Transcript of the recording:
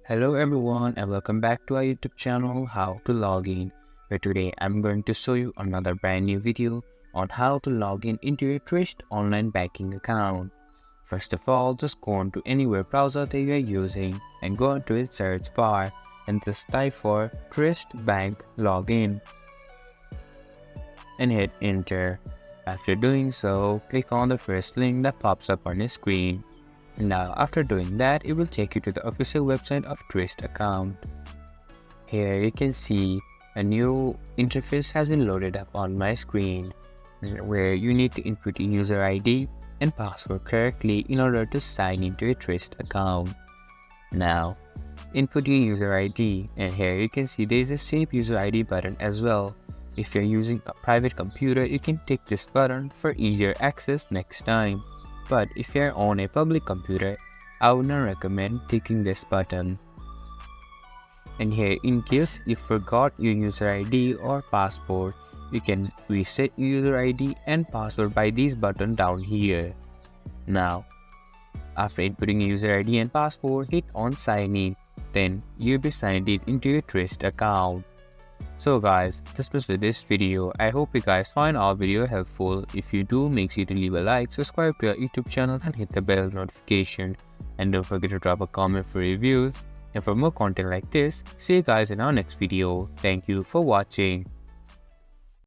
Hello everyone and welcome back to our YouTube channel How to Log In, where today I'm going to show you another brand new video on how to log in into your Truist online banking account. First of all, just go on to any web browser that you are using and go into its search bar and just type for Truist Bank Login and hit enter. After doing so, click on the first link that pops up on your screen. Now, after doing that, it will take you to the official website of Truist account. Here you can see a new interface has been loaded up on my screen, where you need to input your user ID and password correctly in order to sign into your Truist account. Now, input your user ID, and here you can see there is a Save User ID button as well. If you're using a private computer, you can tick this button for easier access next time. But if you're on a public computer, I would not recommend ticking this button. And here, in case you forgot your user ID or password, you can reset your user ID and password by this button down here. Now, after inputting your user ID and password, hit on sign in. Then you'll be signed in into your Truist account. So guys, this was with this video. I hope you guys find our video helpful. If you do, make sure to leave a like, subscribe to our YouTube channel and hit the bell notification. And don't forget to drop a comment for reviews. And for more content like this, see you guys in our next video. Thank you for watching.